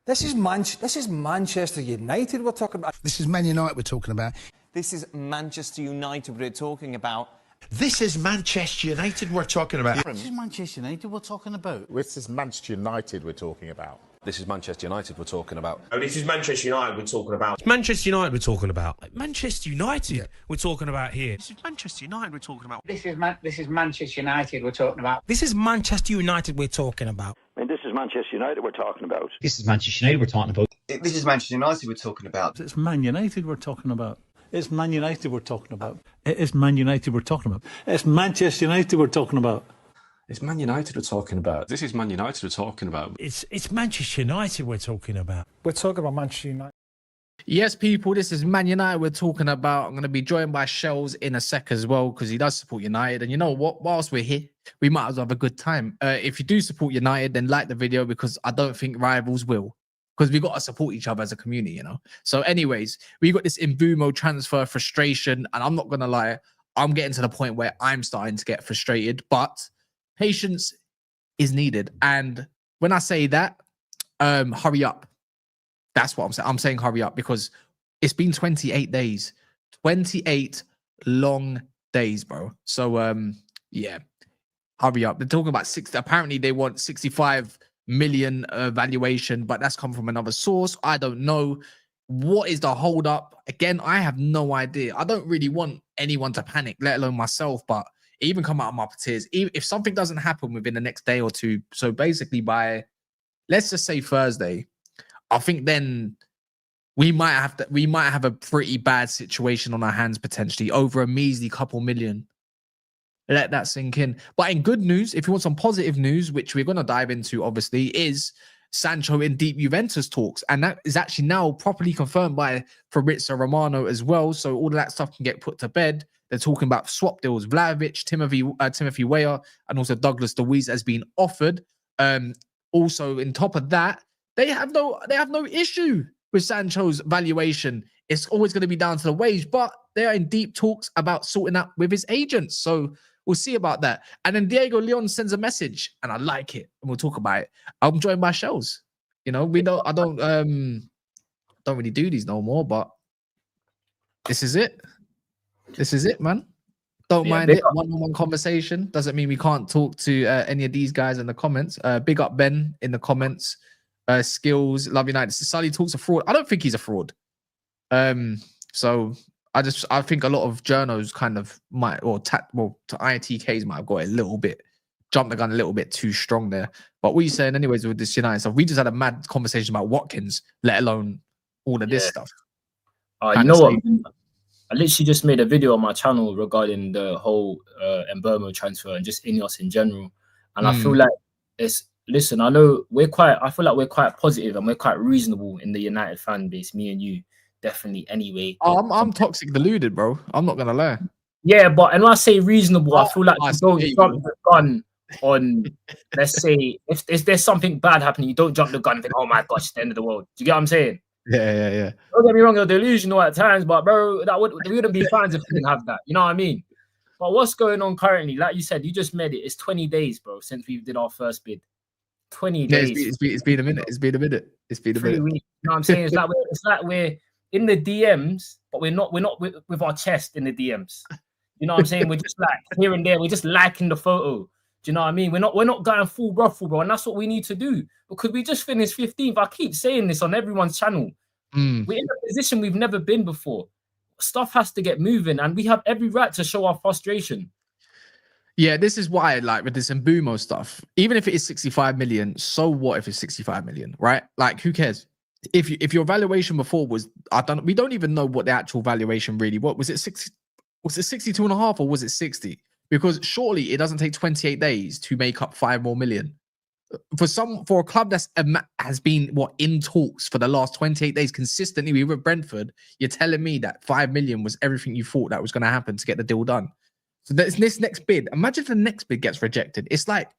This is Manchester United we're talking about. This is Man United we're talking about. This is Manchester United we're talking about. This is Manchester United we're talking about. This is Manchester United we're talking about. This is Manchester United we're talking about. This is Manchester United we're talking about. Oh, this is Manchester United we're talking about. It's Manchester United we're talking about. Manchester United we're talking about here. This is Manchester United we're talking about. This is Manchester United we're talking about. This is Manchester United we're talking about. And this is Manchester United we're talking about. This is Manchester United we're talking about. This is Manchester United we're talking about. It's Man United we're talking about. It's Man United we're talking about. It's Man United we're talking about. It's Manchester United we're talking about. It's Man United we're talking about. This is Man United we're talking about. It's Manchester United we're talking about. We're talking about Manchester United. Yes, people, this is Man United we're talking about. I'm going to be joined by Shells in a sec as well because he does support United. And you know what? Whilst we're here, we might as well have a good time. If you do support United, then like the video because I don't think rivals will. Because we've got to support each other as a community, you know? So anyways, we got this MBEUMO transfer frustration. And I'm not going to lie, I'm getting to the point where I'm starting to get frustrated. But patience is needed. And when I say that, hurry up. That's what I'm saying. I'm saying hurry up because it's been 28 days. 28 long days, bro. So, yeah, hurry up. They're talking about 60. Apparently, they want 65 million valuation, but that's come from another source. I don't know. What is the hold up? Again, I have no idea. I don't really want anyone to panic, let alone myself, but even come out of my tears. If something doesn't happen within the next day or two, so basically by, let's just say Thursday, I think then we might have a pretty bad situation on our hands potentially over a measly couple million. Let that sink in. But in good news, if you want some positive news, which we're going to dive into, obviously, is Sancho in DEEP Juventus Talks. And that is actually now properly confirmed by Fabrizio Romano as well. So all of that stuff can get put to bed. They're talking about swap deals. Vlahovic, Timothy Weah, and also Douglas Luiz has been offered. Also, on top of that, they have no issue with Sancho's valuation. It's always going to be down to the wage, but they are in deep talks about sorting out with his agents. So we'll see about that. And then Diego Leon sends a message, and I like it, and we'll talk about it. I'm joined by Shells. You know, I don't really do these no more, but this is it. This is it, man. Don't mind it. One-on-one conversation. Doesn't mean we can't talk to any of these guys in the comments. Big up Ben in the comments. Skills, Love United. Sully talks a fraud. I don't think he's a fraud. So I think a lot of journos kind of might, to ITKs might have got a little bit, jumped the gun a little bit too strong there. But what are you saying anyways with this United stuff? We just had a mad conversation about Watkins, let alone all of this stuff. You know what? I literally just made a video on my channel regarding the whole MBEUMO transfer and just Ineos in general. And I feel like listen, I feel like we're quite positive and we're quite reasonable in the United fan base, me and you, definitely anyway. I'm toxic deluded, bro. I'm not gonna lie. Yeah, but and when I say reasonable, I feel like you don't jump the gun on, let's say, if there's something bad happening, you don't jump the gun and think, oh my gosh, it's the end of the world. Do you get what I'm saying? Yeah. Don't get me wrong, you're delusional at times, but bro, we wouldn't be fans if we didn't have that. You know what I mean? But what's going on currently? Like you said, you just made it. It's 20 days, bro, since we did our first bid. 20 days. It's been a minute. It's been a minute. 3 weeks. You know what I'm saying? It's like we're in the DMs, but we're not with our chest in the DMs. You know what I'm saying? We're just like here and there. We're just liking the photo. Do you know what I mean? We're not going full brothel, bro, and that's what we need to do because we just finished 15th. I keep saying this on everyone's channel. We're in a position we've never been before. Stuff has to get moving, and we have every right to show our frustration. Yeah, this is why I like with this MBEUMO stuff. Even if it is 65 million, so what if it's 65 million, right? Like, who cares? If your valuation before was, we don't even know what the actual valuation really was. It 60? Was it 62 and a half or was it 60? Because surely it doesn't take 28 days to make up 5 more million. For a club that's has been in talks for the last 28 days consistently with Brentford, you're telling me that 5 million was everything you thought that was going to happen to get the deal done. So this next bid, imagine if the next bid gets rejected. It's like,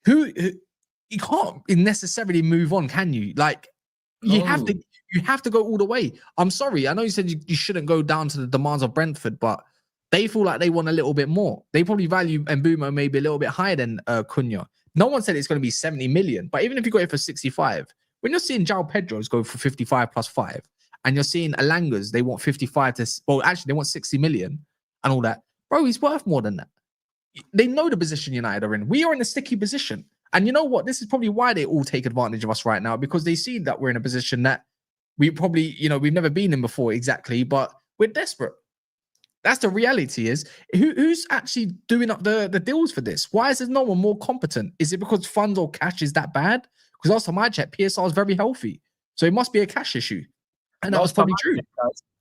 you can't necessarily move on, can you? Like, you have to go all the way. I'm sorry. I know you said you shouldn't go down to the demands of Brentford, but they feel like they want a little bit more. They probably value MBEUMO maybe a little bit higher than Cunha. No one said it's going to be 70 million, but even if you got it for 65, when you're seeing João Pedro's go for 55 plus 5, and you're seeing Alanga's, they want 55 to, well, actually, they want 60 million and all that. Bro, he's worth more than that. They know the position United are in. We are in a sticky position. And you know what? This is probably why they all take advantage of us right now, because they see that we're in a position that we probably, we've never been in before exactly, but we're desperate. That's the reality is. Who's actually doing up the deals for this? Why is there no one more competent? Is it because funds or cash is that bad? Because last time I checked, PSR is very healthy. So it must be a cash issue. And that was probably true.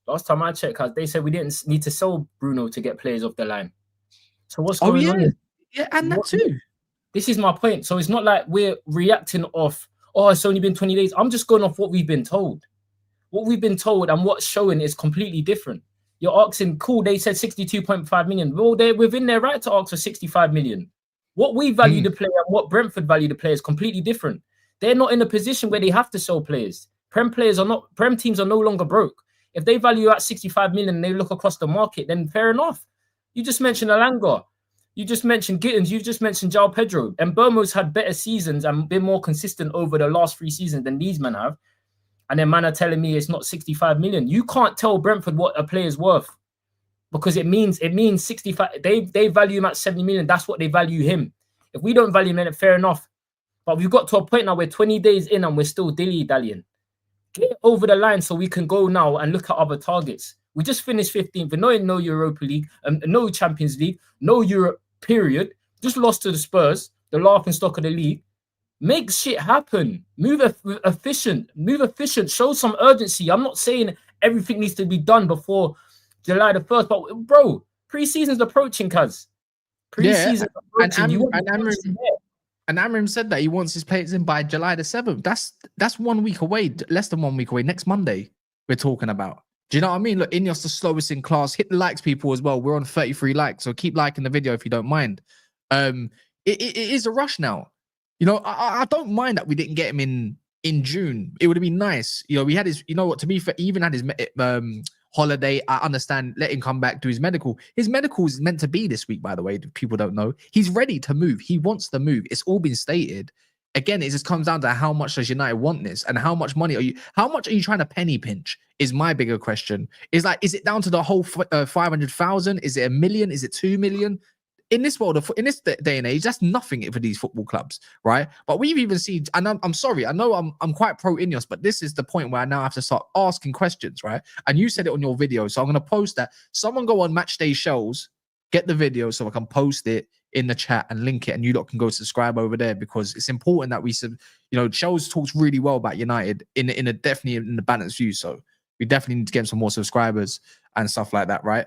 Last time I checked, they said we didn't need to sell Bruno to get players off the line. So what's going on? Yeah, and that too. This is my point. So it's not like we're reacting off, oh, it's only been 20 days. I'm just going off what we've been told. What we've been told and what's showing is completely different. You're asking, cool, they said 62.5 million. Well, they're within their right to ask for 65 million. What we value the player and what Brentford value the player is completely different. They're not in a position where they have to sell players. Prem teams are no longer broke. If they value at 65 million and they look across the market, then fair enough. You just mentioned Alanga. You just mentioned Gittins. You just mentioned João Pedro. And Mbeumo's had better seasons and been more consistent over the last 3 seasons than these men have. And then man are telling me it's not 65 million. You can't tell Brentford what a player's worth because it means 65. They value him at 70 million. That's what they value him. If we don't value him, then fair enough. But we've got to a point now where 20 days in and we're still dilly-dallying. Get over the line so we can go now and look at other targets. We just finished 15th. We're no Europa League, no Champions League, no Europe, period. Just lost to the Spurs, the laughing stock of the league. Make shit happen. Move efficient. Show some urgency. I'm not saying everything needs to be done before July the 1st, but bro, pre-season's approaching, cuz. Pre-season's approaching. And Amorim said that he wants his players in by July the 7th. That's 1 week away, less than 1 week away. Next Monday, we're talking about. Do you know what I mean? Look, Ineos the slowest in class. Hit the likes, people, as well. We're on 33 likes, so keep liking the video if you don't mind. It is a rush now. I don't mind that we didn't get him in June. It would have been nice. We had his, to be fair, he even had his holiday. I understand, let him come back to his medical. His medical is meant to be this week, by the way. People don't know. He's ready to move. He wants to move. It's all been stated. Again, it just comes down to how much does United want this and how much money how much are you trying to penny pinch is my bigger question. Is it down to the whole 500,000? Is it 1 million? Is it 2 million? In this world, in this day and age, that's nothing for these football clubs, right? But we've even seen, and I'm sorry, I know I'm quite pro Ineos, but this is the point where I now have to start asking questions, right? And you said it on your video, so I'm going to post that. Someone go on Matchday Shells, get the video so I can post it in the chat and link it, and you lot can go subscribe over there because it's important that we, Shells talks really well about United definitely in the balanced view, so we definitely need to get some more subscribers and stuff like that, right?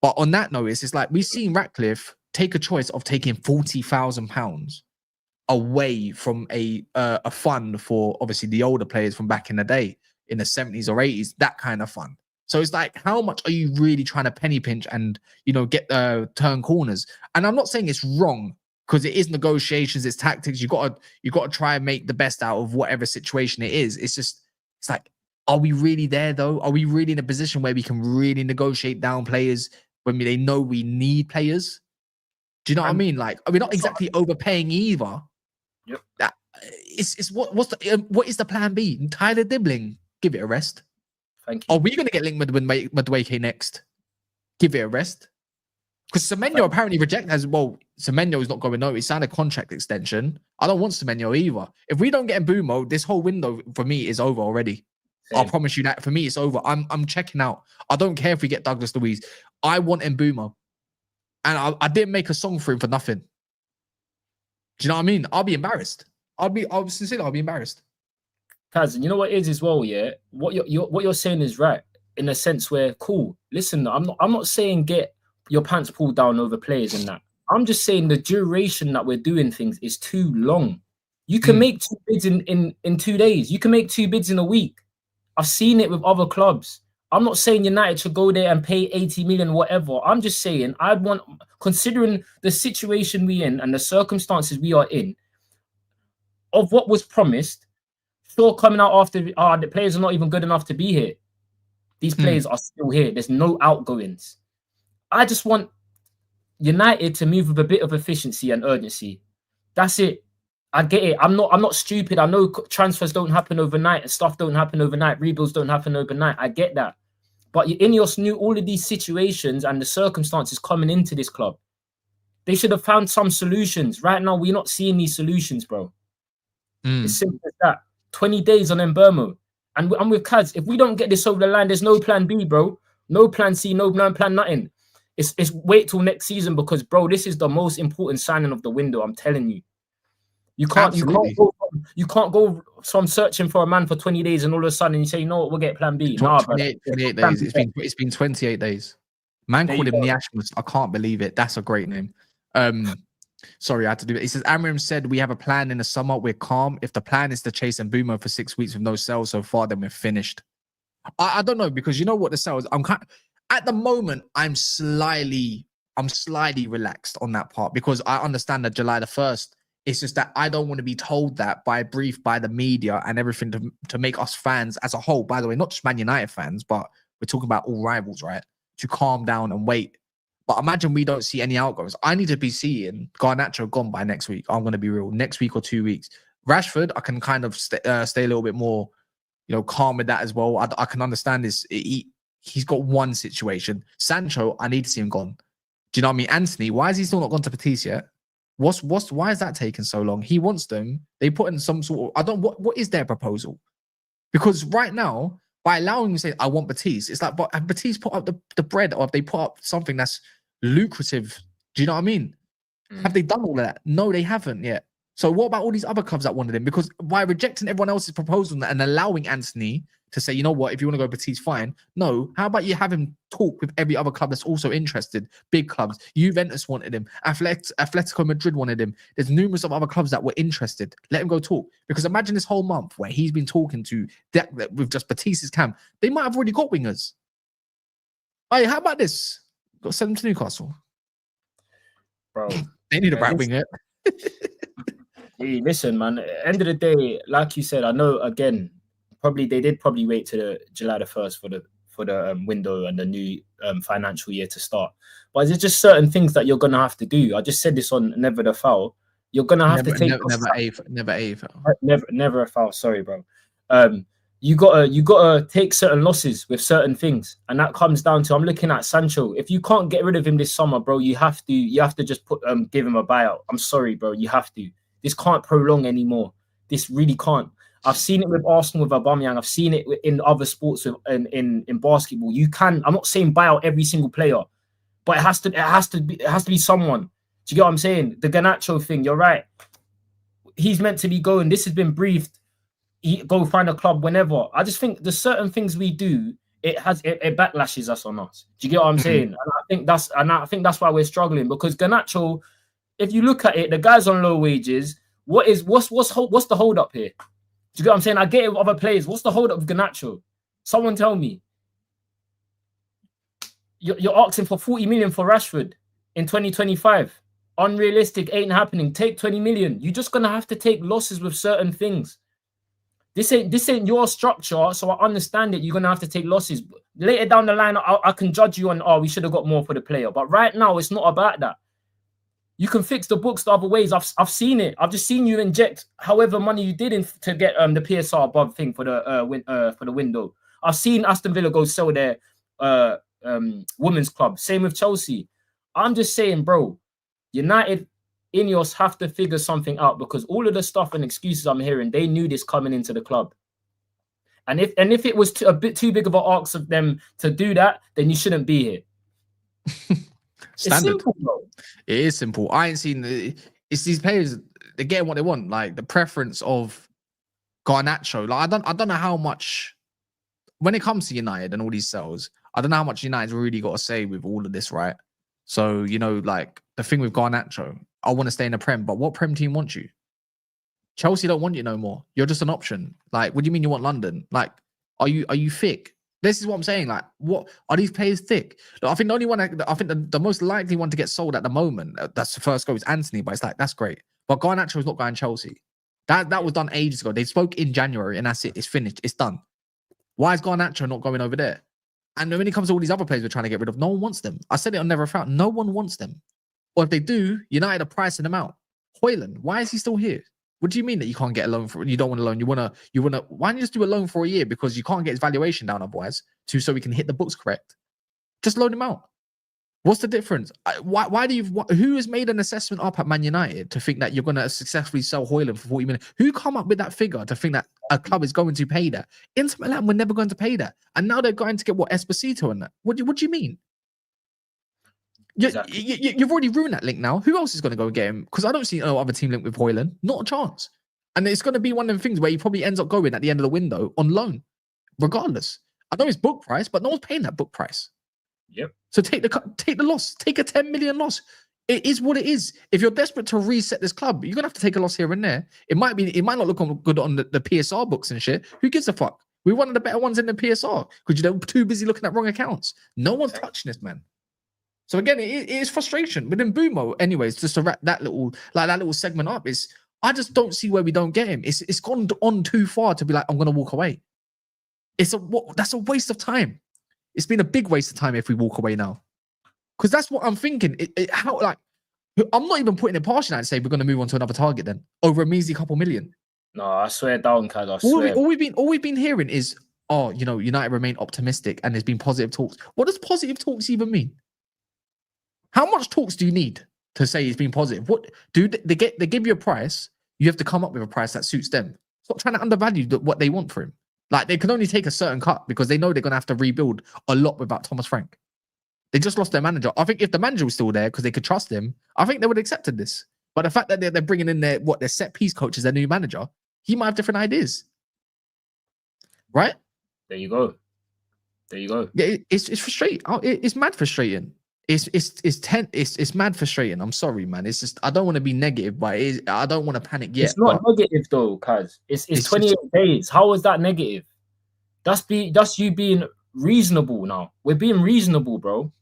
But on that note, it's like we've seen Ratcliffe take a choice of taking £40,000 away from a fund for obviously the older players from back in the day in the 70s or 80s, that kind of fund. So it's like, how much are you really trying to penny pinch and, get turn corners? And I'm not saying it's wrong because it is negotiations, it's tactics. You got to try and make the best out of whatever situation it is. It's like, are we really there though? Are we really in a position where we can really negotiate down players when they know we need players? Do you know what I mean? Like, we're not exactly overpaying either. Yep. What is the plan B? Tyler Dibbling, give it a rest. Thank you. Are we going to get linked with Madueke next? Give it a rest. Because Semenyo apparently as well. Semenyo is not going nowhere. He signed a contract extension. I don't want Semenyo either. If we don't get Mbeumo, this whole window for me is over already. Same. I'll promise you that. For me, it's over. I'm checking out. I don't care if we get Douglas Luiz. I want Mbeumo. And I didn't make a song for him for nothing. Do you know what I mean? I'll be embarrassed. I'll be embarrassed. Kaz, and you know what it is as well, yeah? What you're saying is right in a sense where, cool, listen, I'm not saying get your pants pulled down over players and that. I'm just saying the duration that we're doing things is too long. You can make 2 bids in 2 days. You can make 2 bids in a week. I've seen it with other clubs. I'm not saying United should go there and pay 80 million, whatever. I'm just saying considering the situation we're in and the circumstances we are in, of what was promised, still coming out after, the players are not even good enough to be here. These players are still here. There's no outgoings. I just want United to move with a bit of efficiency and urgency. That's it. I get it. I'm not stupid. I know transfers don't happen overnight and stuff don't happen overnight. Rebuilds don't happen overnight. I get that. But Ineos knew all of these situations and the circumstances coming into this club. They should have found some solutions. Right now, we're not seeing these solutions, bro. It's simple as that. 20 days on MBEUMO. And I'm with Kaz. If we don't get this over the line, there's no plan B, bro. No plan C, no plan nothing. It's wait till next season because, bro, this is the most important signing of the window. I'm telling you. You can't go from searching for a man for 20 days and all of a sudden you say, you know what, we'll get plan B. 28 days. It's been 28 days. Man called him Niashmus. I can't believe it. That's a great name. Sorry, I had to do it. He says, Amorim said we have a plan in the summer. We're calm. If the plan is to chase MBEUMO for 6 weeks with no sales so far, then we're finished. I don't know, because you know what the sales, at the moment, I'm slightly relaxed on that part because I understand that July the 1st, it's just that I don't want to be told that by a brief by the media and everything to make us fans as a whole, by the way, not just Man United fans, but we're talking about all rivals, right? To calm down and wait. But imagine we don't see any outgoings. I need to be seeing Garnacho gone by next week. I'm going to be real. Next week or 2 weeks. Rashford, I can kind of stay a little bit more, calm with that as well. I can understand this. He's got one situation. Sancho, I need to see him gone. Do you know what I mean? Anthony, why is he still not gone to Betis yet? Why is that taking so long? He wants them. They put in some sort of, what is their proposal? Because right now, by allowing you to say, I want Betis, it's like, but have Betis put up the bread or have they put up something that's lucrative? Do you know what I mean? Have they done all of that? No, they haven't yet. So what about all these other clubs that wanted him? Because by rejecting everyone else's proposal and allowing Anthony to say, you know what, if you want to go Betis, fine. No, how about you have him talk with every other club that's also interested? Big clubs. Juventus wanted him. Atletico Madrid wanted him. There's numerous of other clubs that were interested. Let him go talk. Because imagine this whole month where he's been talking to that with just Betis's camp. They might have already got wingers. Hey, how about this? Got to send them to Newcastle. Bro. They need a right winger. Hey, listen, man. At the end of the day, like you said, I know, again, they did wait to the July the 1st for the window and the new financial year to start. But there's just certain things that you're gonna have to do. I just said this on Never the Foul. You're gonna have to take never a foul. Sorry, bro. You gotta take certain losses with certain things, and that comes down to, I'm looking at Sancho. If you can't get rid of him this summer, bro, you have to just give him a buyout. I'm sorry, bro. You have to. This can't prolong anymore. This really can't. I've seen it with Arsenal with Aubameyang. I've seen it in other sports in basketball. You can. I'm not saying buy out every single player, but it has to be someone. Do you get what I'm saying? The Garnacho thing. You're right. He's meant to be going. This has been briefed. Go find a club whenever. I just think there's certain things we do. It backlashes us on us. Do you get what I'm saying? And I think that's why we're struggling, because Garnacho, if you look at it, the guy's on low wages. What's the hold up here? Do you get what I'm saying? I get it with other players. What's the hold up with Garnacho? Someone tell me. You're asking for 40 million for Rashford in 2025. Unrealistic, ain't happening. Take 20 million. You're just gonna have to take losses with certain things. This ain't your structure, so I understand it. You're gonna have to take losses. Later down the line, I can judge you on, we should have got more for the player. But right now, it's not about that. You can fix the books the other ways. I've seen it. I've just seen you inject however money you did to get the PSR above thing for the window. I've seen Aston Villa go sell their women's club. Same with Chelsea. I'm just saying, bro, United, Ineos have to figure something out, because all of the stuff and excuses I'm hearing, they knew this coming into the club. And if it was a bit too big of an ask of them to do that, then you shouldn't be here. Standard. It's simple, bro. It is simple. I ain't seen it's these players, they're getting what they want, like the preference of Garnacho. Like I don't know how much, when it comes to United and all these sales, I don't know how much United's really got to say with all of this, right? So, like the thing with Garnacho, I want to stay in the Prem, but what Prem team wants you? Chelsea don't want you no more. You're just an option. Like, what do you mean you want London? Like, are you thick? This is what I'm saying. Like, what are these players thick? Look, I think the only one, the most likely one to get sold at the moment, that's the first go, is Anthony. But it's like, that's great. But Garnacho is not going Chelsea. That was done ages ago. They spoke in January, and that's it. It's finished. It's done. Why is Garnacho not going over there? And when it comes to all these other players we're trying to get rid of, no one wants them. I said it on Never Found. No one wants them. Or if they do, United are pricing them out. Højlund, why is he still here? What do you mean that you can't get a loan for? You don't want a loan. You wanna. Why don't you just do a loan for a year because you can't get his valuation down otherwise, so we can hit the books correct. Just loan him out. What's the difference? Why do you? Who has made an assessment up at Man United to think that you're going to successfully sell Højlund for 40 million? Who come up with that figure to think that a club is going to pay that? Inter Milan were never going to pay that, and now they're going to get what Esposito and that. What do you mean? Exactly. You've already ruined that link now. Who else is going to go and get him? Because I don't see no other team linked with Højlund. Not a chance. And it's going to be one of them things where he probably ends up going at the end of the window on loan, regardless. I know it's book price, but no one's paying that book price. Yep. So take the loss. Take a 10 million loss. It is what it is. If you're desperate to reset this club, you're gonna have to take a loss here and there. It might not look good on the PSR books and shit. Who gives a fuck? We're one of the better ones in the PSR because you're too busy looking at wrong accounts. No one's touching this, man. So again, it is frustration. But in MBEUMO, anyways, just to wrap that little segment up, is I just don't see where we don't get him. It's gone on too far to be like, I'm gonna walk away. That's a waste of time. It's been a big waste of time if we walk away now. Because that's what I'm thinking. I'm not even putting it past United to say we're going to move on to another target then over a measly couple million. No, I swear down, Cad. I swear. All we've been hearing is, United remain optimistic and there's been positive talks. What does positive talks even mean? How much talks do you need to say it's been positive? What do they get? They give you a price. You have to come up with a price that suits them. Stop trying to undervalue what they want for him. Like, they can only take a certain cut because they know they're going to have to rebuild a lot without Thomas Frank. They just lost their manager. I think if the manager was still there because they could trust him, I think they would have accepted this. But the fact that they're bringing in their set piece coach as their new manager, he might have different ideas. Right? There you go. Yeah, it's frustrating. It's mad frustrating. It's mad frustrating. I'm sorry, man. It's just I don't want to be negative, but I don't want to panic yet. It's not negative though, Kaz. It's 28 days. How is that negative? That's you being reasonable now. We're being reasonable, bro.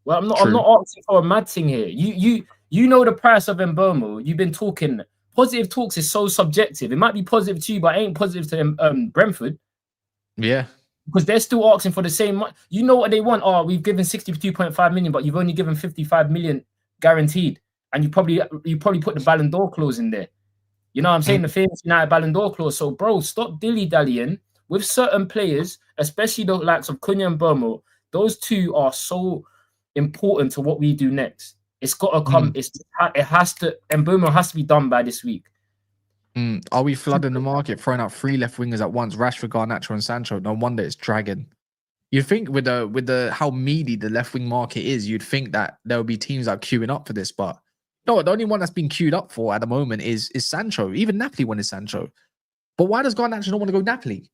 Well, I'm not asking for a mad thing here. You know the price of MBEUMO. You've been talking. Positive talks is so subjective. It might be positive to you, but it ain't positive to Brentford. Yeah. Because they're still asking for the same money. You know what they want? Oh, we've given 62.5 million, but you've only given 55 million guaranteed. And you probably put the Ballon d'Or clause in there. You know what I'm saying? The famous United Ballon d'Or clause. So, bro, stop dilly-dallying with certain players, especially the likes of Cunha and MBEUMO. Those two are so important to what we do next. It's got to come. MBEUMO has to be done by this week. Are we flooding the market, throwing out 3 left wingers at once? Rashford, Garnacho, and Sancho. No wonder it's dragging. You'd think with the how meaty the left wing market is, you'd think that there would be teams that are queuing up for this. But no, the only one that's been queued up for at the moment is Sancho. Even Napoli wanted Sancho. But why does Garnacho not want to go Napoli?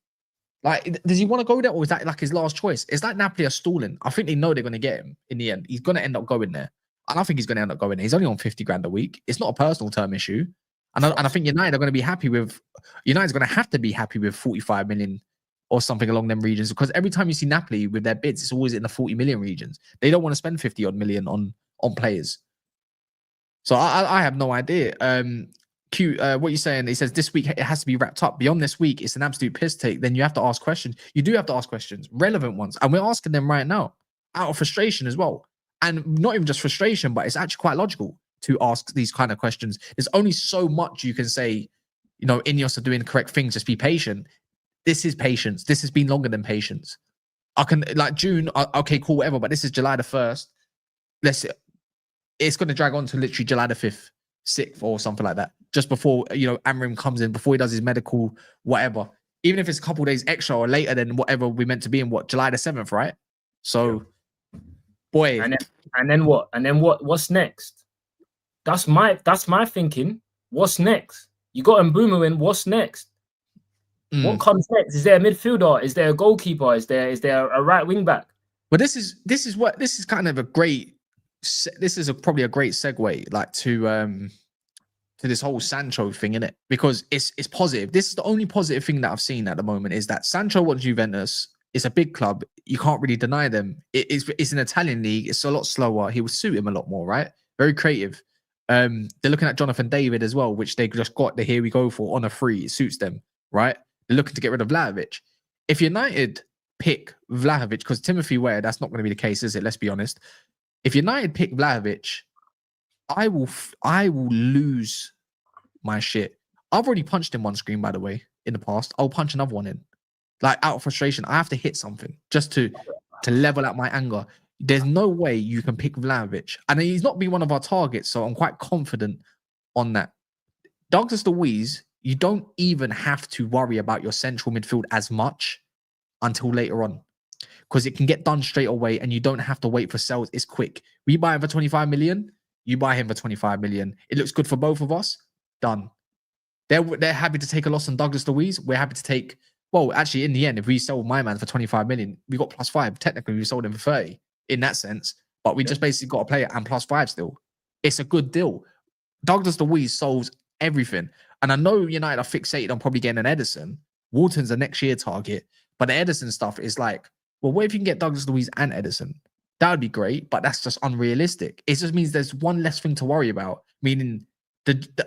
Like, does he want to go there, or is that like his last choice? It's like Napoli are stalling. I think they know they're going to get him in the end. He's going to end up going there. And I think he's going to end up going there. He's only on 50 grand a week. It's not a personal term issue. And I think United are going to be happy with... United's going to have to be happy with 45 million or something along them regions, because every time you see Napoli with their bids, it's always in the 40 million regions. They don't want to spend 50 odd million on players. So I have no idea. What you're saying, he says this week it has to be wrapped up. Beyond this week, it's an absolute piss take. Then you have to ask questions. You do have to ask questions, relevant ones. And we're asking them right now out of frustration as well. And not even just frustration, but it's actually quite logical to ask these kind of questions. There's only so much you can say, Ineos are doing the correct things, just be patient. This is patience. This has been longer than patience. I can, like June, okay, cool, whatever, but this is July the 1st. It's going to drag on to literally July the 5th, 6th or something like that. Just before, Amorim comes in, before he does his medical, whatever. Even if it's a couple of days extra or later than whatever we meant to be in, July the 7th, right? So, boy. And then what? And then what? What's next? That's my thinking. What's next? You got MBEUMO in. What's next? What comes next? Is there a midfielder? Is there a goalkeeper? Is there a right wing back? Well, this is kind of a great. This is probably a great segue, like to this whole Sancho thing, innit? Because it's positive. This is the only positive thing that I've seen at the moment, is that Sancho wants Juventus. It's a big club. You can't really deny them. It's an Italian league. It's a lot slower. He would suit him a lot more, right? Very creative. They're looking at Jonathan David as well, which they just got the here we go for on a free. It suits them, right? They're looking to get rid of Vlahovic. If United pick Vlahovic, because Timothy Weah, that's not going to be the case, is it? Let's be honest. If United pick Vlahovic, I will lose my shit. I've already punched in one screen, by the way, in the past. I'll punch another one in. Like, out of frustration, I have to hit something just to level out my anger. There's no way you can pick Vlahovic. And he's not been one of our targets, so I'm quite confident on that. Douglas Luiz, you don't even have to worry about your central midfield as much until later on, because it can get done straight away and you don't have to wait for sales. It's quick. We buy him for 25 million. You buy him for 25 million. It looks good for both of us. Done. They're happy to take a loss on Douglas Luiz. We're happy to take, well, actually, in the end, if we sold my man for 25 million, we got +5. Technically, we sold him for 30 in that sense, but we just basically got a player and +5 still. It's a good deal. Douglas Luiz solves everything. And I know United are fixated on probably getting an Ederson. Walton's a next year target, but the Ederson stuff is like, well, what if you can get Douglas Luiz and Ederson? That would be great, but that's just unrealistic. It just means there's one less thing to worry about, meaning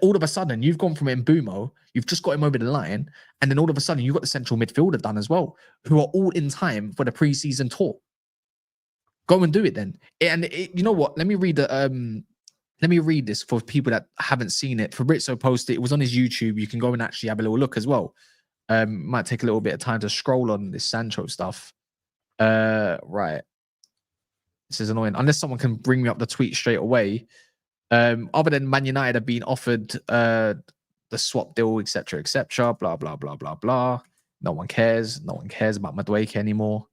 all of a sudden you've gone from MBEUMO, you've just got him over the line, and then all of a sudden you've got the central midfielder done as well, who are all in time for the pre-season tour. Go and do it then. And you know what? Let me read this for people that haven't seen it. Fabrizio posted it. It was on his YouTube. You can go and actually have a little look as well. Might take a little bit of time to scroll on this Sancho stuff. Right. This is annoying. Unless someone can bring me up the tweet straight away. Other than Man United have been offered the swap deal, etc., blah, blah, blah, blah, blah. No one cares. No one cares about Madueke anymore.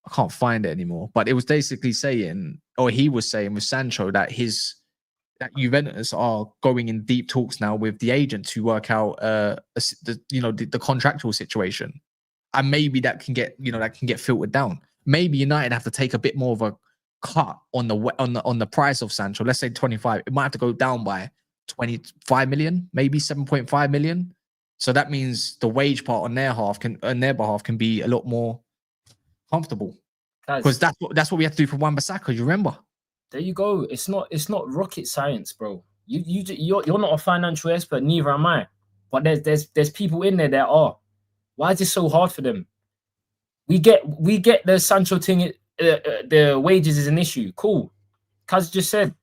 I can't find it anymore. But it was basically saying, or he was saying with Sancho that that Juventus are going in deep talks now with the agent to work out the contractual situation. And maybe that can get filtered down. Maybe United have to take a bit more of a cut on the price of Sancho. Let's say 25. It might have to go down by 25 million, maybe 7.5 million. So that means the wage part on their behalf can be a lot more comfortable. Because that's what we have to do for Wan-Bissaka. You remember? There you go. It's not rocket science, bro. You're not a financial expert, neither am I. But there's people in there that are. Why is it so hard for them? We get the Sancho thing. The wages is an issue. Cool. Kaz just said,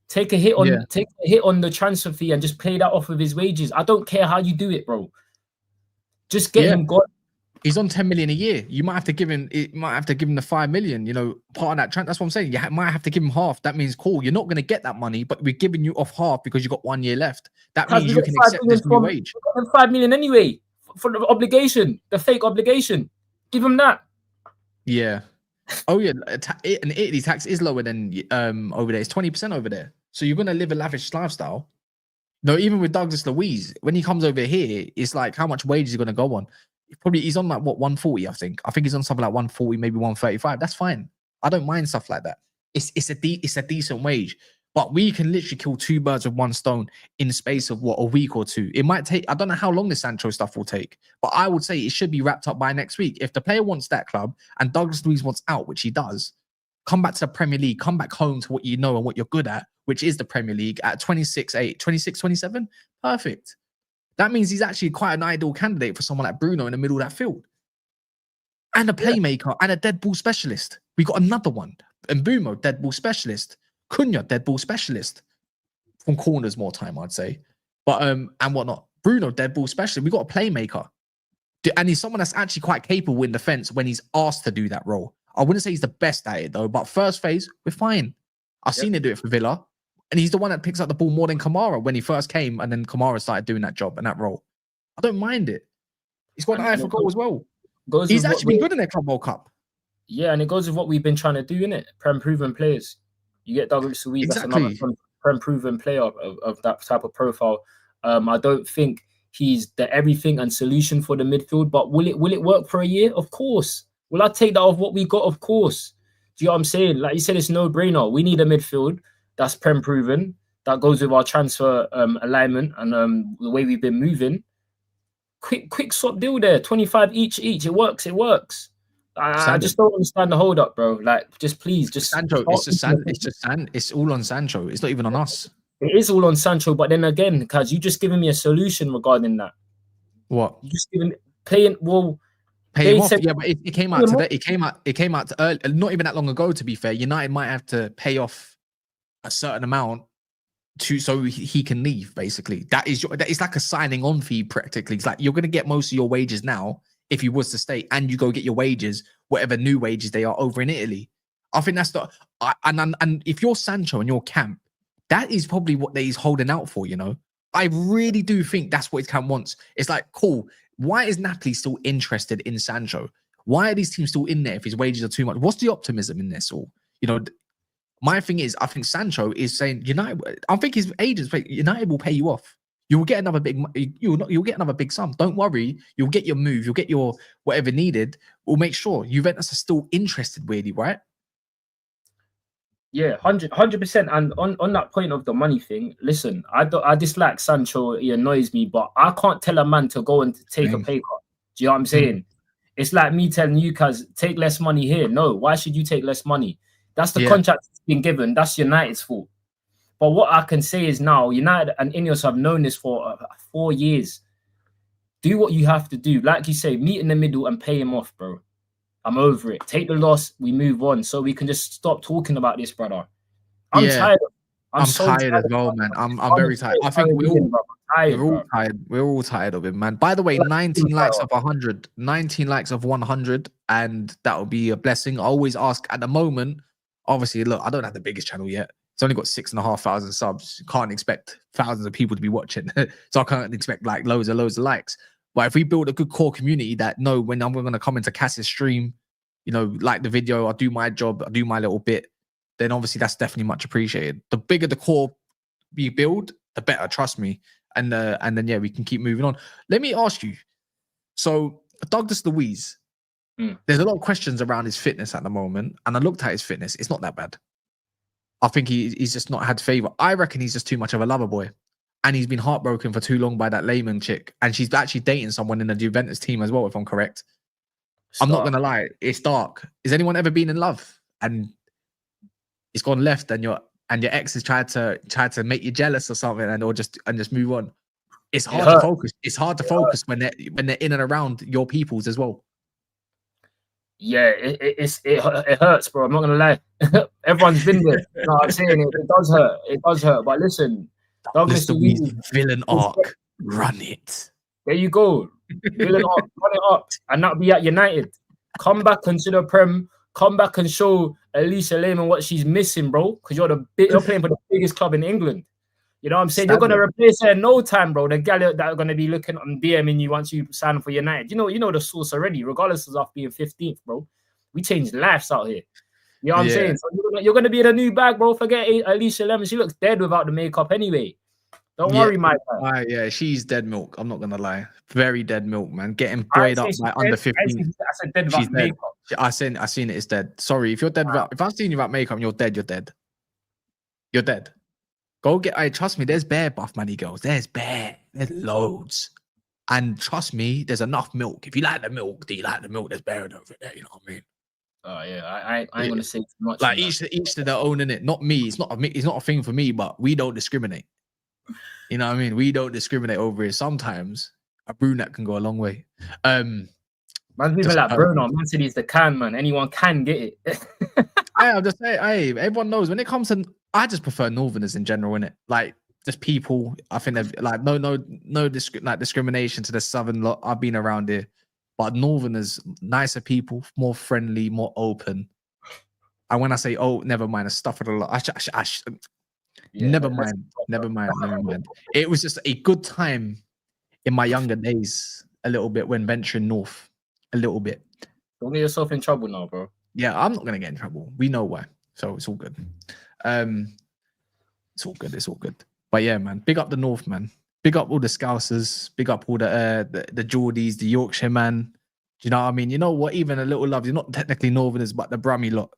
take a hit on the transfer fee and just pay that off with his wages. I don't care how you do it, bro. Just get him gone. He's on 10 million a year. You might have to give him. The 5 million. Part of that transfer. That's what I'm saying. You might have to give him half. That means cool. You're not going to get that money, but we're giving you off half because you got 1 year left. That means you can accept this new wage. We got 5 million anyway for the obligation, the fake obligation. Give him that. Yeah. Oh yeah. And Italy tax is lower than over there. It's 20% over there. So you're going to live a lavish lifestyle. No, even with Douglas Luiz, when he comes over here, it's like how much wage is he going to go on? He's on like what 140, I think. I think he's on something like 140, maybe 135. That's fine. I don't mind stuff like that. It's a decent wage, but we can literally kill two birds with one stone in the space of a week or two. It might take. I don't know how long the Sancho stuff will take, but I would say it should be wrapped up by next week. If the player wants that club and Douglas Luiz wants out, which he does, come back to the Premier League, come back home to what you know and what you're good at, which is the Premier League at 26, 27. Perfect. That means he's actually quite an ideal candidate for someone like Bruno in the middle of that field. And a playmaker and a dead ball specialist. We got another one. MBEUMO, dead ball specialist. Cunha, dead ball specialist. From corners more time, I'd say. But and whatnot. Bruno, dead ball specialist. We got a playmaker. And he's someone that's actually quite capable in defense when he's asked to do that role. I wouldn't say he's the best at it though, but first phase, we're fine. I've seen him do it for Villa. And he's the one that picks up the ball more than Kamara when he first came, and then Kamara started doing that job and that role. I don't mind it. He's got an eye for goal as well. He's actually been good in their Club World Cup. Yeah, and it goes with what we've been trying to do, innit? Prem-proven players. You get Douglas Luiz, that's another prem-proven player of that type of profile. I don't think he's the everything and solution for the midfield, but will it work for a year? Of course. Will I take that off what we got? Of course. Do you know what I'm saying? Like you said, it's no-brainer. We need a midfield that's prem-proven, that goes with our transfer alignment and the way we've been moving. Quick swap deal there, 25 each. It works. I just don't understand the hold up, bro. Like, just please, just Sancho. It's all on Sancho. It's not even on us. It is all on Sancho, but then again, because you just given me a solution regarding that. What? You just given paying. Well, pay him off. Yeah, but it came out today. It came out not even that long ago. To be fair, United might have to pay off a certain amount so he can leave. Basically, that is like a signing on fee practically. It's like you're going to get most of your wages now if he was to stay, and you go get your wages, whatever new wages they are over in Italy. I think that's and if you're Sancho and your camp, that is probably what he's holding out for. You know, I really do think that's what his camp wants. It's like, cool. Why is Napoli still interested in Sancho? Why are these teams still in there if his wages are too much? What's the optimism in this all? You know, my thing is, I think Sancho is saying United. I think his agents, United will pay you off. You will get another you'll get another big sum. Don't worry, you'll get your move. You'll get your whatever needed. We'll make sure Juventus are still interested, really, right? Yeah, 100%. And on that point of the money thing, listen, I dislike Sancho. He annoys me, but I can't tell a man to go and take a pay cut. Do you know what I'm saying? It's like me telling you guys, take less money here. No, why should you take less money? That's the contract that's been given. That's United's fault. But what I can say is now, United and Ineos have known this for 4 years. Do what you have to do. Like you say, meet in the middle and pay him off, bro. I'm over it. Take the loss. We move on, so we can just stop talking about this, brother. I'm tired. I'm tired as well, man. I'm very tired. I think we're all tired. We're all tired of it, man. By the way, 19 likes of 100, 19 likes of 100, and that will be a blessing. I always ask at the moment. Obviously, look, I don't have the biggest channel yet. It's only got 6,500 subs. Can't expect thousands of people to be watching, so I can't expect like loads of likes. But if we build a good core community that know when I'm going to come into Cass's stream, you know, like the video, I do my job, I do my little bit, then obviously that's definitely much appreciated. The bigger the core we build, the better, trust me. And then, yeah, we can keep moving on. Let me ask you. So Douglas Luiz, there's a lot of questions around his fitness at the moment. And I looked at his fitness. It's not that bad. I think he's just not had favor. I reckon he's just too much of a lover boy. And he's been heartbroken for too long by that Lehman chick. And she's actually dating someone in the Juventus team as well, if I'm correct. I'm not going to lie. It's dark. Has anyone ever been in love and it's gone left and your ex has tried to make you jealous or something and just move on? It's hard to focus. It's hard to focus when they're in and around your peoples as well. Yeah, it hurts, bro. I'm not going to lie. Everyone's been there. You know what I'm saying? It does hurt. It does hurt. But listen, Douglas Luiz villain arc. Run it. There you go. Villain arc. Run it up. And that'll be at United. Come back into the Prem. Come back and show Alicia Lehman what she's missing, bro. Because you're playing for the biggest club in England. You know what I'm saying? You're going to replace her in no time, bro. The gal that are going to be looking on DMing you once you sign for United. You know the source already, regardless of us being 15th, bro. We changed lives out here. You know what I'm saying? So you're going to be in a new bag, bro. Forget Alicia Lemon. She looks dead without the makeup anyway. Don't worry, my man. Yeah, she's dead milk. I'm not going to lie. Very dead milk, man. Getting buoyed up by under 15. I said dead without makeup. I seen it. It's dead. Sorry, if you're dead, if I've seen you without makeup and you're dead, you're dead. You're dead. Go get. Trust me. There's bare buff money girls. There's loads. And trust me, there's enough milk. If you like the milk, do you like the milk? There's bare over there. You know what I mean? Oh yeah, I ain't gonna say too much. Like each to their own, innit? Not me. It's not a thing for me. But we don't discriminate. You know what I mean? We don't discriminate over here. Sometimes a brunette can go a long way. Man's even like Bruno. Man said he's the can man. Anyone can get it. I'm just saying. Hey, everyone knows when it comes to. I just prefer Northerners in general, innit? Like just people. I think they've like no discrimination to the Southern lot. I've been around here, but Northerners, nicer people, more friendly, more open. And when I say never mind, I stuff it a lot. Never mind. It was just a good time in my younger days, a little bit when venturing north, a little bit. Don't get yourself in trouble now, bro. Yeah, I'm not gonna get in trouble. We know why, so it's all good. It's all good. But yeah, man, big up the north, man. Big up all the Scousers. Big up all the Geordies, the Yorkshire man. Do you know what I mean? You know what? Even a little love. You're not technically Northerners, but the Brummy lot.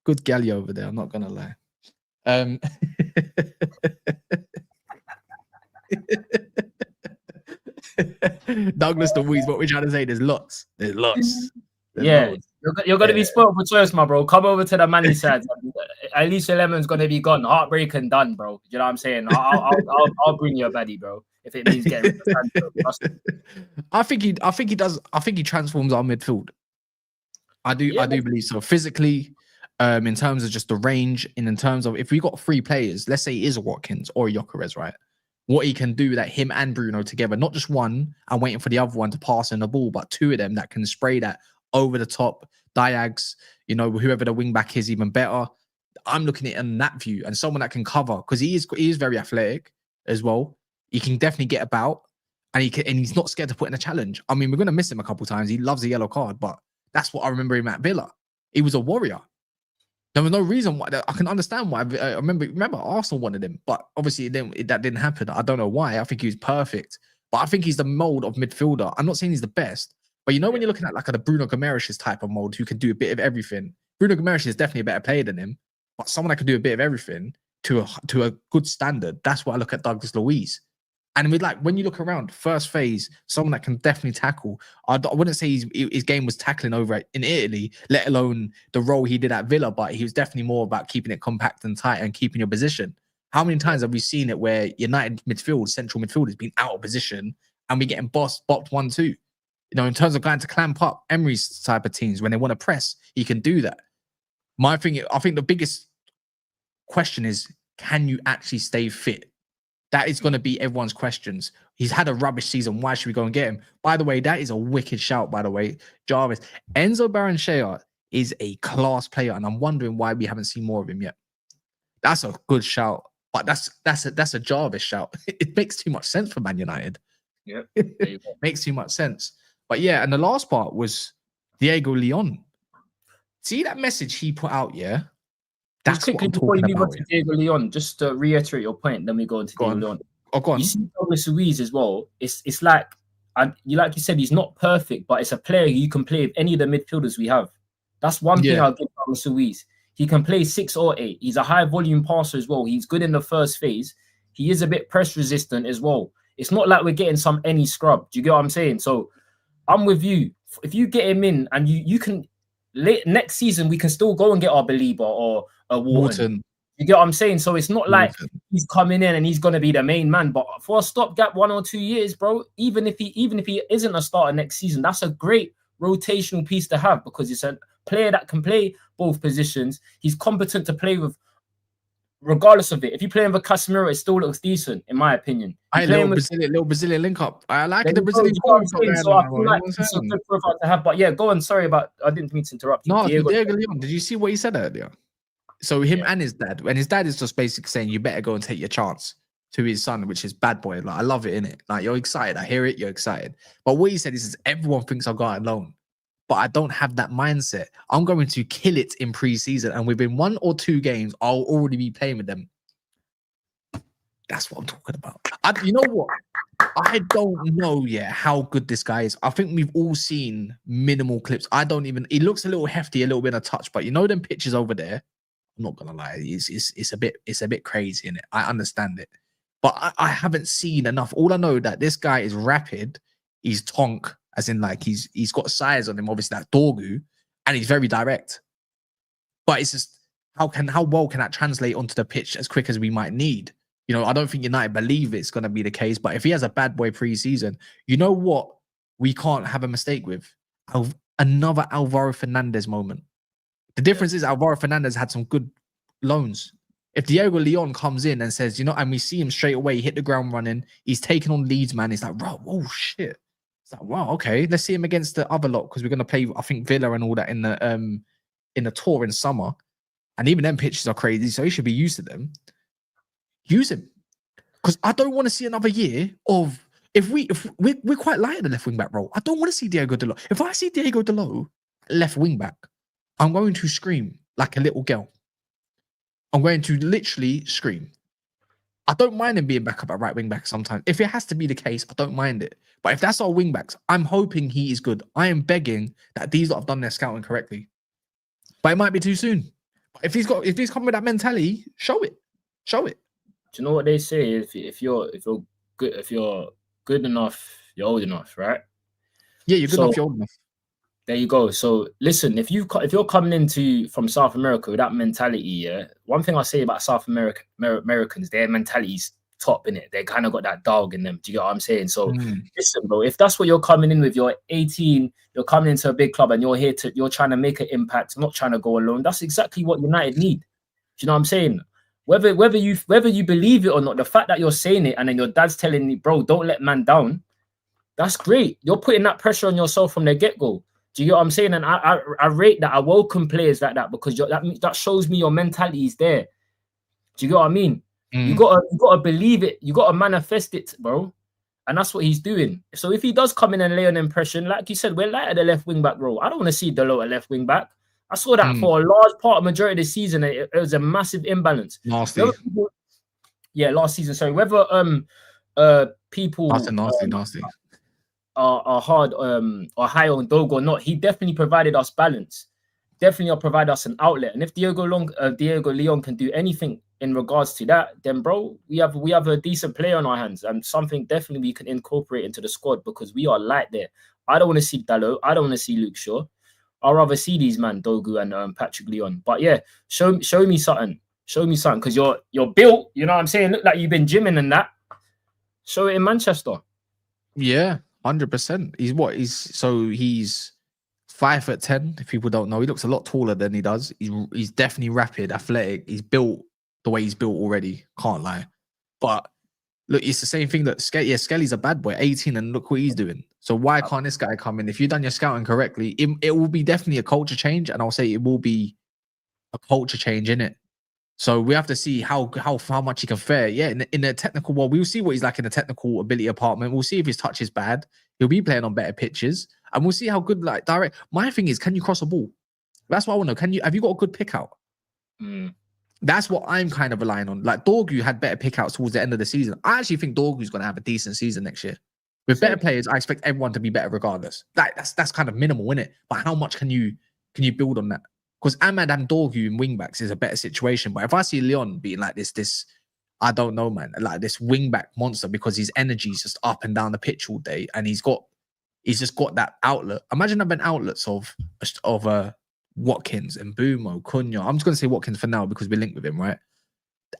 Good galley over there. I'm not gonna lie. Douglas Luiz, what we're trying to say, there's lots. There's loads. You're going to be spoiled for choice, my bro. Come over to the money side. Alicia Lemon's going to be gone. Heartbreak and done, bro. You know what I'm saying? I'll bring you a baddie, bro. If it means getting I think he does. I think he transforms our midfield. I do believe so. Physically, in terms of just the range, and in terms of if we got 3 players, let's say it is a Watkins or a Gyökeres, right? What he can do that him and Bruno together, not just one and waiting for the other one to pass in the ball, but 2 of them that can spray that over the top, diags, you know, whoever the wing back is, even better. I'm looking at it in that view, and someone that can cover, because he is very athletic as well. He can definitely get about, and he's not scared to put in a challenge. I mean, we're going to miss him a couple of times. He loves a yellow card, but that's what I remember him at Villa. He was a warrior. There was no reason why. I can understand why. I remember Arsenal wanted him, but obviously that didn't happen. I don't know why. I think he was perfect, but I think he's the mold of midfielder. I'm not saying he's the best, but you know when you're looking at like a Bruno Guimaraes type of mold who can do a bit of everything. Bruno Guimaraes is definitely a better player than him, but someone that can do a bit of everything to a good standard. That's why I look at Douglas Luiz. And with like when you look around, first phase, someone that can definitely tackle. I wouldn't say his game was tackling over in Italy, let alone the role he did at Villa, but he was definitely more about keeping it compact and tight and keeping your position. How many times have we seen it where United midfield, central midfield, has been out of position and we getting bopped 1-2? You know, in terms of going to clamp up Emery's type of teams when they want to press, he can do that. I think the biggest question is, can you actually stay fit? That is going to be everyone's questions. He's had a rubbish season. Why should we go and get him? By the way, that is a wicked shout, by the way. Jarvis. Enzo Baranchea is a class player, and I'm wondering why we haven't seen more of him yet. That's a good shout, but that's a Jarvis shout. It makes too much sense for Man United. Yeah. It makes too much sense. But yeah, and the last part was Diego Leon. See that message he put out, yeah? That's quickly before you move on to Diego Leon, just to reiterate your point, then we go into Diego Leon. Oh, go on. You see Douglas Luiz as well. It's like, and like you said, he's not perfect, but it's a player you can play with any of the midfielders we have. That's one thing I'll give Douglas Luiz. He can play 6 or 8. He's a high volume passer as well. He's good in the first phase. He is a bit press resistant as well. It's not like we're getting any scrub. Do you get what I'm saying? So I'm with you. If you get him in and you can, next season we can still go and get our Belieber or a Wharton. You get what I'm saying? So it's not like he's coming in and he's going to be the main man. But for a stopgap 1 or 2 years, bro, even if he isn't a starter next season, that's a great rotational piece to have, because it's a player that can play both positions. He's competent to play with, regardless of it. If you play with Casemiro, it still looks decent, in my opinion. Little Brazilian link up. I like the Brazilian. So I feel like it's a good profile to have. But yeah, go on. Sorry about, I didn't mean to interrupt you. No, Diego Leon. Did you see what he said earlier? So him and his dad, and his dad is just basically saying, you better go and take your chance, to his son, which is bad boy. Like, I love it, innit? Like, you're excited. I hear it. You're excited. But what he said is everyone thinks I'll go out alone, but I don't have that mindset. I'm going to kill it in pre-season, and within 1 or 2 games, I'll already be playing with them. That's what I'm talking about. You know what? I don't know yet how good this guy is. I think we've all seen minimal clips. He looks a little hefty, a little bit of touch, but you know them pictures over there? I'm not gonna lie, it's a bit crazy in it. I understand it, but I haven't seen enough. All I know that this guy is rapid. He's tonk, as in like he's got size on him. Obviously, that Dorgu, and he's very direct. But it's just how well can that translate onto the pitch as quick as we might need? You know, I don't think United believe it's going to be the case. But if he has a bad boy pre-season, you know what? We can't have a mistake with another Alvaro Fernandez moment. The difference is Alvaro Fernandez had some good loans. If Diego Leon comes in and says, you know, and we see him straight away, hit the ground running, he's taking on Leeds, man. He's like, bro, oh shit. It's like, wow, okay, let's see him against the other lot, because we're gonna play, I think, Villa and all that in the tour in summer, and even them pitches are crazy, so he should be used to them. Use him, because I don't want to see another year of we're quite light at the left wing back role. I don't want to see Diego Dalot. If I see Diego Dalot left wing back, I'm going to scream like a little girl. I'm going to literally scream. I don't mind him being back up at right wing back sometimes. If it has to be the case, I don't mind it. But if that's our wing backs, I'm hoping he is good. I am begging that these lot have done their scouting correctly. But it might be too soon. If he's coming with that mentality, show it. Show it. Do you know what they say? If you're good enough, you're old enough, right? Yeah, you're good enough, you're old enough. There you go. So listen, if you're coming from South America with that mentality, yeah, one thing I say about South Americans, their mentality is top in it. They kind of got that dog in them. Do you get what I'm saying? So listen, bro, if that's what you're coming in with, you're 18, you're coming into a big club and you're trying to make an impact, not trying to go alone. That's exactly what United need. Do you know what I'm saying? Whether you believe it or not, the fact that you're saying it and then your dad's telling you, bro, don't let man down, that's great. You're putting that pressure on yourself from the get-go. Do you get what I'm saying? And I rate that. I welcome players like that because that shows me your mentality is there. Do you get what I mean? You gotta believe it. You gotta manifest it, bro. And that's what he's doing. So if he does come in and lay an impression, like you said, we're light at the left wing back, bro. I don't want to see Dalot at left wing back. I saw that for a large part, majority of the season. It was a massive imbalance. Nasty. Last season. Sorry, whether people nasty. Are hard or high on Dogo or not, he definitely provided us balance. Definitely provided us an outlet. And if Diego Leon can do anything in regards to that, then bro, we have a decent player on our hands and something definitely we can incorporate into the squad because we are light there. I don't want to see Dalot. I don't want to see Luke Shaw. I'd rather see these man Dogu and Patrick Leon. But yeah, show me something. Show me something because you're built. You know what I'm saying? Look like you've been gymming and that. Show it in Manchester. Yeah, 100%. He's 5'10". If people don't know, he looks a lot taller than he does. He's definitely rapid, athletic. He's built the way he's built already. Can't lie. But look, it's the same thing that Skelly's a bad boy, 18, and look what he's doing. So why can't this guy come in? If you've done your scouting correctly, it will be definitely a culture change, and I'll say it will be a culture change in it. So we have to see how much he can fare. Yeah, in the technical world, we'll see what he's like in the technical ability department. We'll see if his touch is bad. He'll be playing on better pitches, and we'll see how good direct. My thing is, can you cross a ball? That's what I want to know. Have you got a good pick out? That's what I'm kind of relying on. Like Dorgu had better pick outs towards the end of the season. I actually think Dorgu's going to have a decent season next year. With better players, I expect everyone to be better regardless. That's kind of minimal, isn't it? But how much can you build on that? Because Ahmad and Dorgu in wing backs is a better situation. But if I see Leon being like this, I don't know, man, like this wing back monster because his energy is just up and down the pitch all day, and he's just got that outlet. Imagine having outlets of Watkins and Mbeumo, Cunha. I'm just going to say Watkins for now because we're linked with him, right?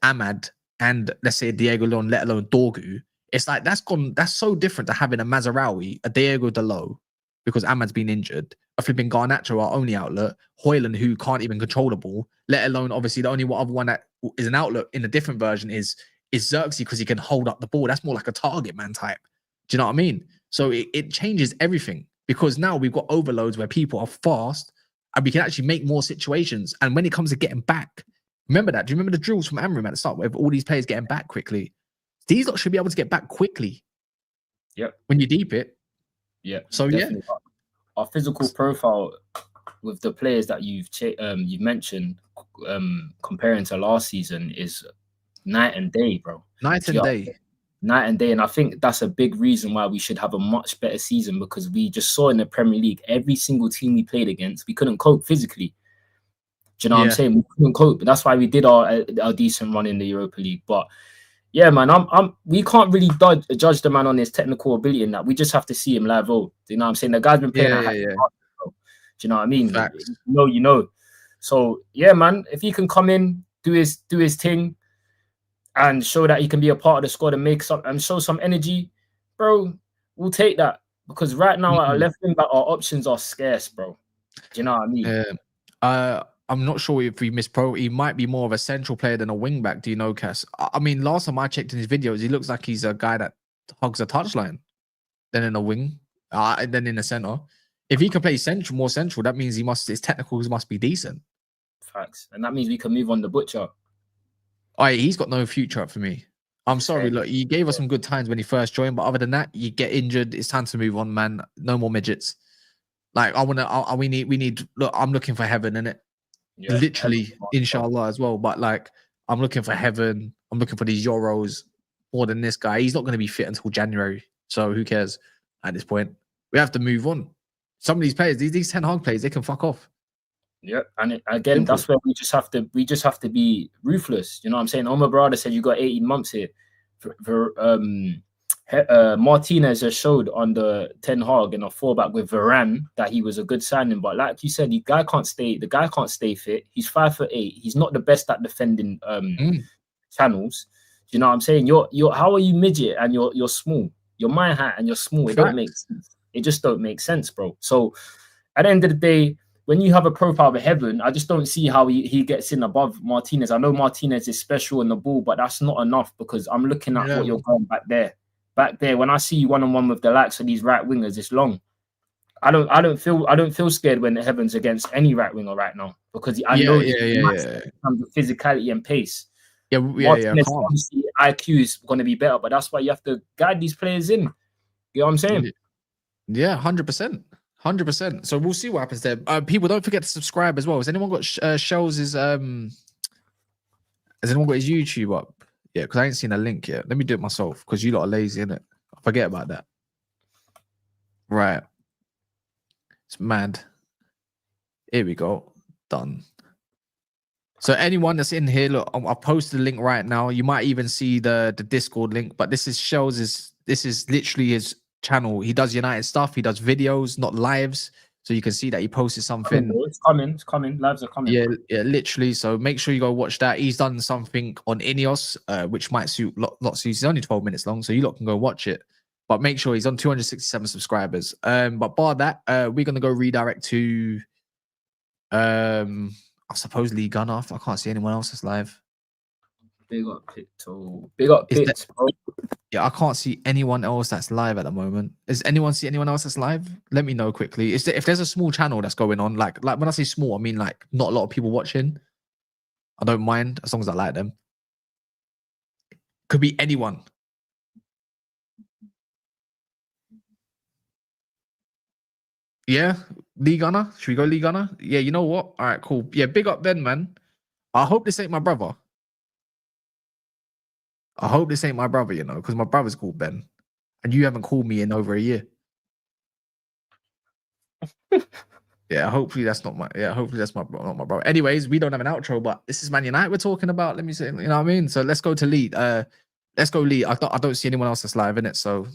Ahmad and let's say Diego Leon, let alone Dorgu. It's like that's so different to having a Mazraoui, a Diego Dalot, because Ahmad's been injured, a flipping Garnacho, our only outlet, Højlund, who can't even control the ball, let alone obviously the only other one that is an outlet in a different version is Xerxes because he can hold up the ball. That's more like a target man type. Do you know what I mean? So it changes everything because now we've got overloads where people are fast and we can actually make more situations. And when it comes to getting back, remember that. Do you remember the drills from Amorim at the start with all these players getting back quickly? These lot should be able to get back quickly. Yep. When you deep it. Yeah. So definitely. Yeah. Our physical profile with the players that you've mentioned, comparing to last season, is night and day, bro. Night and day. And I think that's a big reason why we should have a much better season because we just saw in the Premier League every single team we played against, we couldn't cope physically. Do you know what I'm saying? We couldn't cope. That's why we did our decent run in the Europa League. But yeah, man, we can't really judge the man on his technical ability in that. We just have to see him live. Do you know what I'm saying? The guy's been playing at high level. Do you know what I mean? Facts. You know. So yeah, man, if he can come in, do his thing, and show that he can be a part of the squad and show some energy, bro, we'll take that. Because right now at our left wing back, our options are scarce, bro. Do you know what I mean? I'm not sure if we he might be more of a central player than a wing back. Do you know, Cass? I mean, last time I checked in his videos, he looks like he's a guy that hugs a touchline. Then in a wing, and then in the center. If he can play more central, that means his technicals must be decent. Facts. And that means we can move on the butcher. He's got no future up for me. I'm sorry. Look, you gave us some good times when he first joined, but other than that, you get injured. It's time to move on, man. No more midgets. Like we need. Look, I'm looking for heaven, innit? Yeah, literally, inshallah as well. But like, I'm looking for heaven. I'm looking for these Euros more than this guy. He's not going to be fit until January. So who cares at this point? We have to move on. Some of these players, these Ten Hag players, they can fuck off. Yeah, and again, that's where we just have to be ruthless. You know what I'm saying? Omar Barada said you got 18 months here. Martinez has showed on the Ten Hag in a fallback with Varane that he was a good signing, but like you said, the guy can't stay fit. He's 5'8". He's not the best at defending channels. you know what I'm saying? You're how are you midget and you're small? You're my height and you're small. It don't make sense. It just don't make sense, bro. So at the end of the day, when you have a profile of heaven, I just don't see how he gets in above Martinez. I know Martinez is special in the ball, but that's not enough because I'm looking at what you're going back there. Back there, when I see you one-on-one with the likes of these right wingers, it's long. I don't feel scared when Heaven's against any right winger right now because I know in terms of physicality and pace. Martinez, obviously, IQ is going to be better, but that's why you have to guide these players in. You know what I'm saying? Yeah, 100%. 100%. So we'll see what happens there. People, don't forget to subscribe as well. Has anyone got Shells' has anyone got his YouTube up? Yeah, because I ain't seen a link yet. Let me do it myself because you lot are lazy, innit? I forget about that. Right. It's mad. Here we go. Done. So anyone that's in here, look, I'll post the link right now. You might even see the Discord link, but this is Shells', this is literally his channel. He does United stuff. He does videos, not lives. So you can see that he posted something. It's coming. Lives are coming. Yeah, literally. So make sure you go watch that. He's done something on Ineos, which might suit not suit. It's only 12 minutes long, so you lot can go watch it. But make sure he's on 267 subscribers. But bar that, we're gonna go redirect to I suppose Lee Gunner. I can't see anyone else that's live. Big up Picto. Big up Pits, bro. Yeah, I can't see anyone else that's live at the moment. Does anyone see anyone else that's live? Let me know quickly. If there's a small channel that's going on, like when I say small, I mean like not a lot of people watching. I don't mind as long as I like them. Could be anyone. Yeah, Lee Gunner. Should we go Lee Gunner? Yeah, you know what? All right, cool. Yeah, big up Ben, man. I hope this ain't my brother. I hope this ain't my brother, you know, because my brother's called Ben. And you haven't called me in over a year. Yeah, hopefully that's not my not my brother. Anyways, we don't have an outro, but this is Man United we're talking about. Let me say, you know what I mean? So let's go to Lee. Let's go Lee. I don't see anyone else that's live in it. So